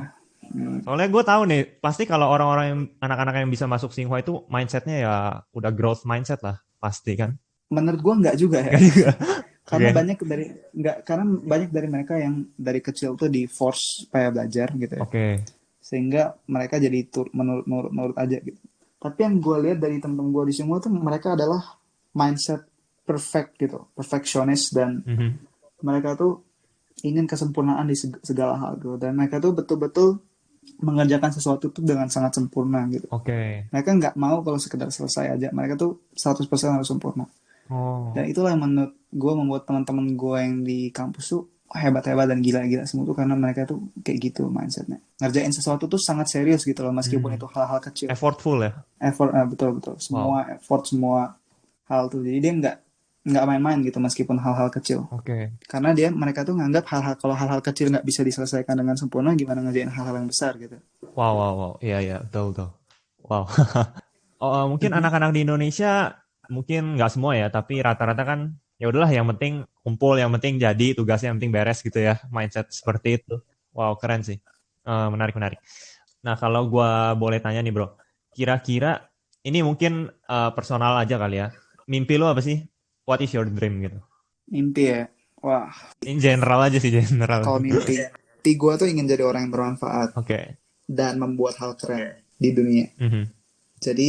Hmm. soalnya gue tahu nih, pasti kalau orang-orang anak-anak yang bisa masuk Tsinghua itu mindsetnya ya udah growth mindset lah, pasti kan? Menurut gua nggak juga ya. Enggak juga. karena Oke. banyak dari nggak karena banyak dari mereka yang dari kecil tuh di force supaya belajar gitu ya, Oke. sehingga mereka jadi menurut aja gitu. Tapi yang gue lihat dari temen-temen gue di semua tuh mereka adalah mindset perfect gitu, perfectionist, dan Mhm. mereka tuh ingin kesempurnaan di segala hal gitu, dan mereka tuh betul-betul mengerjakan sesuatu tuh dengan sangat sempurna gitu. Oke. Mereka nggak mau kalau sekedar selesai aja, mereka tuh 100% harus sempurna. Dan Oh. itulah yang menurut gue membuat teman-teman gue yang di kampus tuh hebat-hebat dan gila-gila semua tuh, karena mereka tuh kayak gitu mindsetnya. Ngerjain sesuatu tuh sangat serius gitu loh, meskipun Hmm. itu hal-hal kecil. Effortful ya. Effort, betul-betul. Semua Wow. effort, semua hal tuh. Jadi dia nggak main-main gitu meskipun hal-hal kecil. Oke. Karena mereka tuh nganggap kalau hal-hal kecil nggak bisa diselesaikan dengan sempurna, gimana ngerjain hal-hal yang besar gitu. Wow, wow, wow. Iya, iya, betul, betul. Wow. Oh, mungkin anak-anak di Indonesia mungkin nggak semua ya, tapi rata-rata kan ya udahlah yang penting kumpul, yang penting jadi tugasnya, yang penting beres gitu ya, mindset seperti itu. Wow, keren sih. Menarik, menarik. Nah, kalau gua boleh tanya nih, Bro. Kira-kira ini mungkin personal aja kali ya. Mimpi lo apa sih? What is your dream gitu? Mimpi ya. Wah, Ini general aja sih, general. kalau mimpi gue tuh ingin jadi orang yang bermanfaat Oke. dan membuat hal keren di dunia. Mhm. Jadi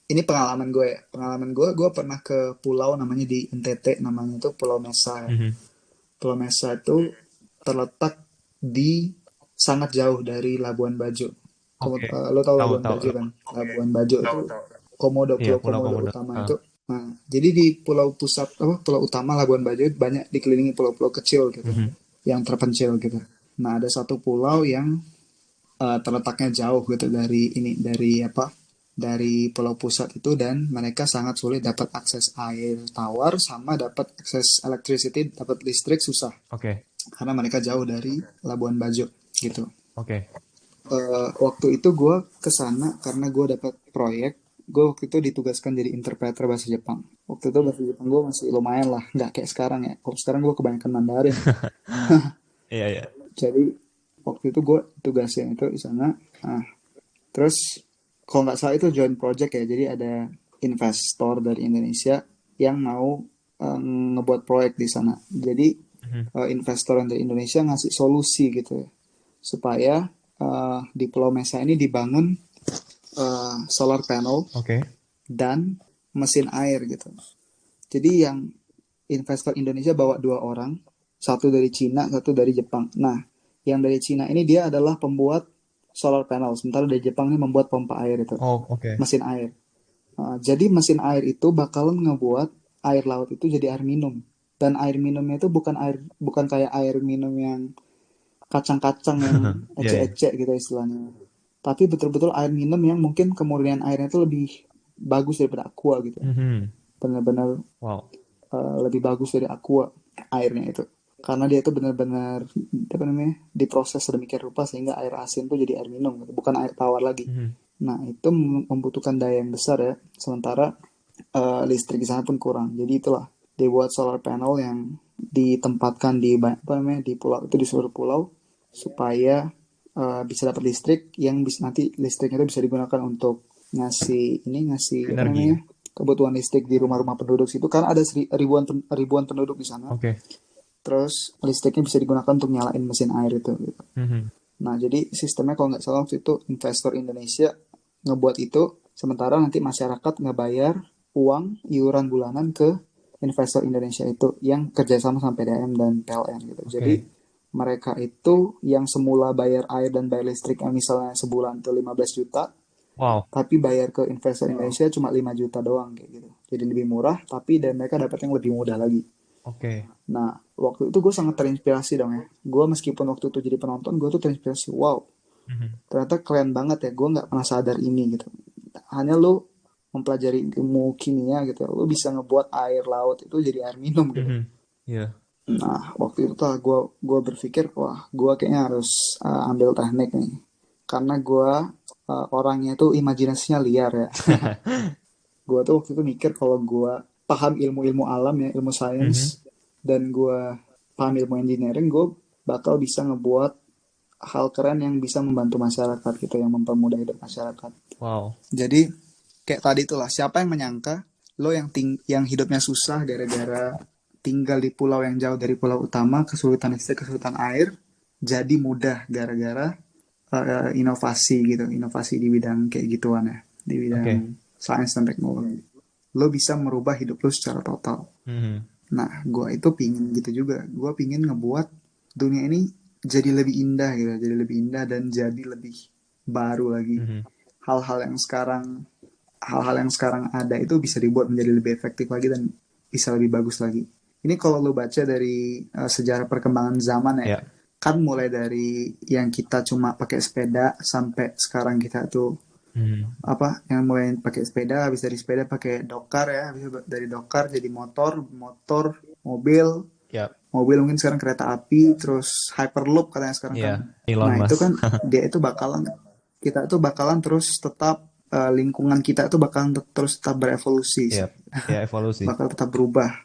ini pengalaman gue ya. Pengalaman gue pernah ke pulau namanya di NTT, namanya itu Pulau Mesa ya. Mhm. Pulau Mesa itu terletak di sangat jauh dari Labuan Bajo. Oke. Lo tau Tahu, Labuan tahu. Bajo kan? Labuan Bajo itu Iya, Pulau Pulau Komodo Komodo. utama itu. Nah, jadi di pulau utama Labuan Bajo itu banyak dikelilingi pulau-pulau kecil gitu, Mhm. yang terpencil gitu. Nah, ada satu pulau yang terletaknya jauh gitu dari pulau pusat itu, dan mereka sangat sulit dapat akses air tawar sama dapat akses electricity, dapat listrik susah Oke. karena mereka jauh dari Labuan Bajo gitu. Oke. Waktu itu gue kesana karena gue dapat proyek. Gue waktu itu ditugaskan jadi interpreter bahasa Jepang. Waktu itu bahasa Jepang gue masih lumayan lah, nggak kayak sekarang ya. Kalau sekarang gue kebanyakan Mandarin. Iya, iya. Jadi waktu itu gue tugasin itu di sana. Nah, terus kalau nggak salah itu joint project ya. Jadi ada investor dari Indonesia yang mau ngebuat proyek di sana. Jadi Mhm. investor yang dari Indonesia ngasih solusi gitu ya, supaya di Pulau Mesa ini dibangun solar panel Oke. dan mesin air gitu. Jadi yang investor Indonesia bawa 2 orang, satu dari Cina, satu dari Jepang. Nah, yang dari Cina ini dia adalah pembuat solar panel, sementara dari Jepang ini membuat pompa air itu, Oh, oke. mesin air. Jadi mesin air itu bakalan ngebuat air laut itu jadi air minum. Dan air minumnya itu bukan kayak air minum yang kacang-kacang yang Iya, iya. ecek-ecek gitu istilahnya. Tapi betul-betul air minum yang mungkin kemurnian airnya itu lebih bagus daripada aqua gitu. Mhm. Benar-benar Wow. lebih bagus dari aqua airnya itu. Karena dia itu benar-benar apa namanya diproses sedemikian rupa sehingga air asin itu jadi air minum gitu, bukan air tawar lagi. Mhm. Nah, itu membutuhkan daya yang besar ya. Sementara listrik di sana pun kurang. Jadi itulah dibuat solar panel yang ditempatkan di apa namanya di pulau itu, di seluruh pulau, supaya bisa dapat listrik yang bisa nanti listriknya itu bisa digunakan untuk ngasih apa Energi ya. namanya kebutuhan listrik di rumah-rumah penduduk situ, karena ada ribuan penduduk di sana. Oke. Terus listriknya bisa digunakan untuk nyalain mesin air itu gitu. Mhm. Nah, jadi sistemnya kalau nggak salah waktu itu investor Indonesia ngebuat itu, sementara nanti masyarakat ngebayar uang iuran bulanan ke investor Indonesia itu yang kerjasama sama PDAM dan PLN gitu. Jadi Oke. mereka itu yang semula bayar air dan bayar listrik yang misalnya sebulan tuh 15 juta, Wow. tapi bayar ke investor Indonesia cuma 5 juta doang kayak gitu. Jadi lebih murah, tapi dan mereka dapat yang lebih mudah lagi. Oke. Nah, waktu itu gue sangat terinspirasi dong ya. Gue meskipun waktu itu jadi penonton, gue tuh terinspirasi. Wow, Mhm. ternyata keren banget ya. Gue nggak pernah sadar ini gitu. Hanya lu mempelajari ilmu kimia gitu, lu bisa ngebuat air laut itu jadi air minum gitu. Mhm. Iya. Nah, waktu itu tuh gue berpikir, wah, gue kayaknya harus ambil teknik nih. Karena gue orangnya tuh imajinasinya liar ya. Gue tuh waktu itu mikir kalau gue paham ilmu-ilmu alam ya, ilmu Mhm. sains, dan gue paham ilmu engineering, gue bakal bisa ngebuat hal keren yang bisa membantu masyarakat gitu, yang mempermudah hidup masyarakat. Wow. Jadi kayak tadi itulah, siapa yang menyangka lo yang hidupnya susah gara-gara tinggal di pulau yang jauh dari pulau utama, kesulitan listrik, kesulitan air, jadi mudah gara-gara inovasi gitu, inovasi di bidang kayak gituan ya, di bidang Oke. sains dan teknologi. Lo bisa merubah hidup lo secara total. Mhm. Nah, gue itu pingin gitu juga. Gue pingin ngebuat dunia ini jadi lebih indah gitu, jadi lebih indah dan jadi lebih baru lagi. Mhm. Hal-hal yang sekarang hal-hal yang sekarang ada itu bisa dibuat menjadi lebih efektif lagi dan bisa lebih bagus lagi. Ini kalau lo baca dari sejarah perkembangan zaman ya, Ya. kan mulai dari yang kita cuma pakai sepeda sampai sekarang kita tuh Mhm. apa yang mulai pakai sepeda, habis dari sepeda pakai dokar ya, habis dari dokar jadi motor, mobil, Ya. mobil mungkin sekarang kereta api, terus hyperloop katanya sekarang kan. Iya. Elon Nah, itu Musk. kan dia itu kita itu bakalan terus tetap lingkungan kita itu bakalan terus tetap berevolusi Iya. sih. Ya, evolusi. Bakal tetap berubah.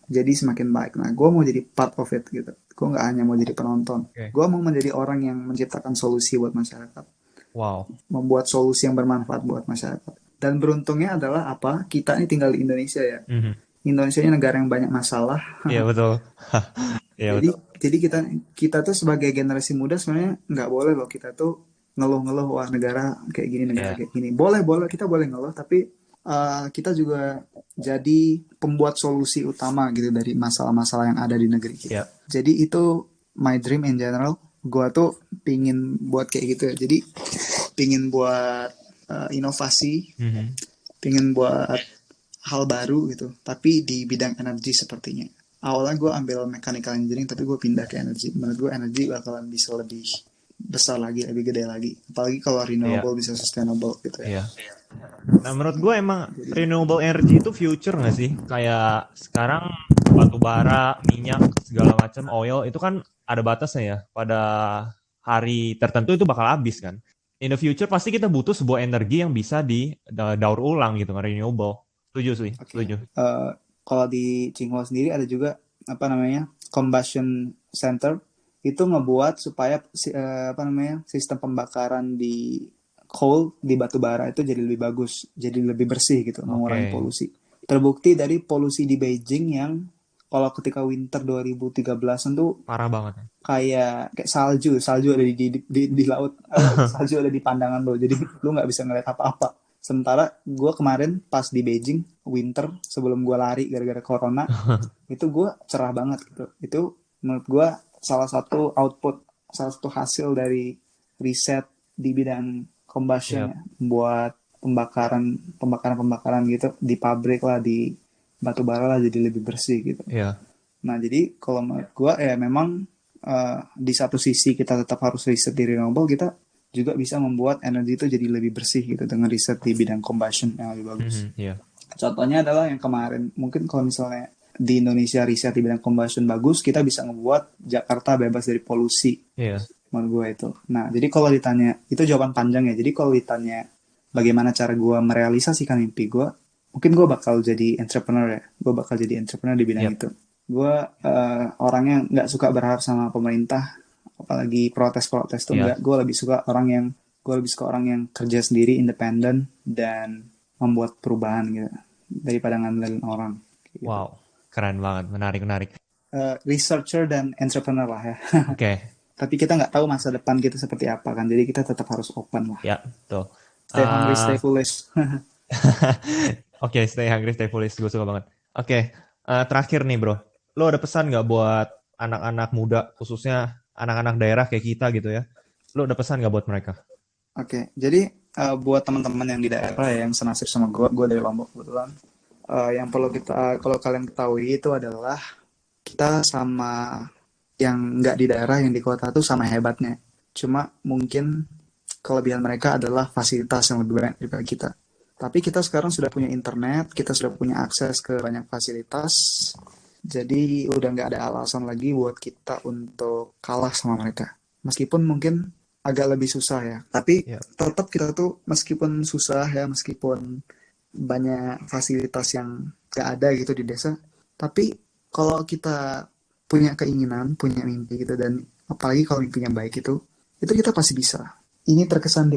Jadi semakin baik. Nah, gue mau jadi part of it gitu. Gue nggak hanya mau jadi penonton. Oke. Gue mau menjadi orang yang menciptakan solusi buat masyarakat, Wow. membuat solusi yang bermanfaat buat masyarakat. Dan beruntungnya adalah apa? Kita ini tinggal di Indonesia ya. Mhm. Indonesia ini negara yang banyak masalah. Iya, betul. Iya, Jadi betul. jadi kita tuh sebagai generasi muda sebenarnya nggak boleh loh kita tuh ngeluh-ngeluh wah negara kayak gini, negara Iya. kayak gini. Boleh kita boleh ngeluh, tapi kita juga jadi pembuat solusi utama gitu dari masalah-masalah yang ada di negeri kita. Iya. Jadi itu my dream in general. Gua tuh pingin buat kayak gitu ya. Jadi pingin buat inovasi, Mhm. pingin buat hal baru gitu, tapi di bidang energi sepertinya. Awalnya gue ambil mechanical engineering, tapi gue pindah ke energi. Menurut gue energi bakalan bisa lebih besar lagi, lebih gede lagi. Apalagi kalau Iya. renewable bisa sustainable gitu ya. Iya. Nah, menurut gue emang renewable energy itu future nggak sih? Kayak sekarang batu bara, minyak, segala macam, oil itu kan ada batasnya ya. Pada hari tertentu itu bakal habis kan. In the future pasti kita butuh sebuah energi yang bisa daur ulang gitu kan, renewable. Setuju sih, Oke. setuju. Kalau di Tsinghua sendiri ada juga apa namanya combustion center, itu ngebuat supaya apa namanya sistem pembakaran di coal di batu bara itu jadi lebih bagus, jadi lebih bersih gitu, mengurangi Oke. polusi. Terbukti dari polusi di Beijing yang kalau ketika winter 2013-an tuh Parah banget. kayak salju ada di laut, salju ada di pandangan lo, jadi lu nggak bisa ngeliat apa-apa. Sementara gue kemarin pas di Beijing winter sebelum gue lari gara-gara corona, itu gue cerah banget gitu. Itu menurut gue salah satu hasil dari riset di bidang combustion Yap. ya, buat pembakaran gitu di pabrik lah, di batu bara lah, jadi lebih bersih gitu. Iya. Nah, jadi kalau menurut gue ya memang di satu sisi kita tetap harus riset di renewable, kita juga bisa membuat energi itu jadi lebih bersih gitu dengan riset di bidang combustion yang lebih bagus. Iya. Contohnya adalah yang kemarin, mungkin kalau misalnya di Indonesia riset di bidang combustion bagus, kita bisa ngebuat Jakarta bebas dari polusi, Iya. menurut gue itu. Nah, jadi kalau ditanya, itu jawaban panjang ya, jadi kalau ditanya bagaimana cara gue merealisasikan mimpi gue, mungkin gue bakal jadi entrepreneur ya, gue bakal jadi entrepreneur di bidang Yap. itu. Gue orangnya nggak suka berharap sama pemerintah, apalagi protes-protes tuh Iya. nggak. Gue lebih suka orang yang kerja sendiri, independen, dan membuat perubahan gitu daripada ngandelin orang gitu. Wow, keren banget, menarik. Researcher dan entrepreneur lah ya. Oke. Tapi kita nggak tahu masa depan kita seperti apa kan, jadi kita tetap harus open lah. Ya, tuh. Stay hungry, stay foolish. Oke, stay hungry, stay foolish. Gue suka banget. Oke, terakhir nih bro. Lo ada pesan nggak buat anak-anak muda, khususnya anak-anak daerah kayak kita gitu ya? Lo ada pesan nggak buat mereka? Oke, jadi buat teman-teman yang di daerah ya, yang senasib sama gue dari Lombok kebetulan, yang perlu kalau kalian ketahui itu adalah kita sama yang nggak di daerah, yang di kota tuh sama hebatnya. Cuma mungkin kelebihan mereka adalah fasilitas yang lebih banyak daripada kita. Tapi kita sekarang sudah punya internet, kita sudah punya akses ke banyak fasilitas, jadi udah nggak ada alasan lagi buat kita untuk kalah sama mereka. Meskipun mungkin agak lebih susah ya, tapi tetap kita tuh meskipun susah ya, meskipun banyak fasilitas yang nggak ada gitu di desa, tapi kalau kita punya keinginan, punya mimpi gitu, dan apalagi kalau mimpinya baik itu kita pasti bisa. Ini terkesan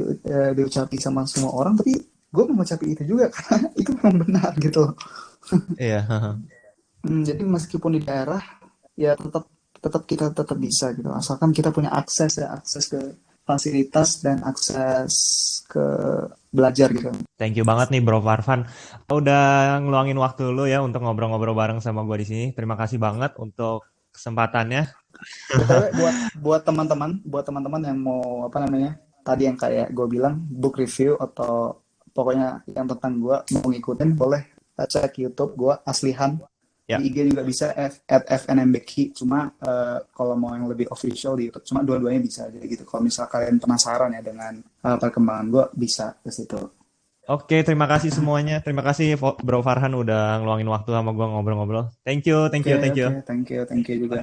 diucapi sama semua orang, tapi gue mengucapi itu juga karena itu memang benar gitu. Iya. Jadi meskipun di daerah ya tetap kita tetap bisa gitu, asalkan kita punya akses ke fasilitas dan akses ke belajar gitu. Thank you banget nih Bro Farhan. Udah ngeluangin waktu lu ya untuk ngobrol-ngobrol bareng sama gue di sini. Terima kasih banget untuk kesempatannya. buat teman-teman yang mau tadi yang kayak gue bilang book review atau pokoknya yang tentang gue mau ngikutin, boleh cek YouTube gue Aslihan. Di IG juga bisa @fnmbeki. Cuma kalau mau yang lebih official di YouTube, cuma dua-duanya bisa aja gitu. Kalau misal kalian penasaran ya dengan perkembangan gue, bisa ke situ. Oke, terima kasih semuanya. Terima kasih Bro Farhan udah ngeluangin waktu sama gue ngobrol-ngobrol. Thank you juga.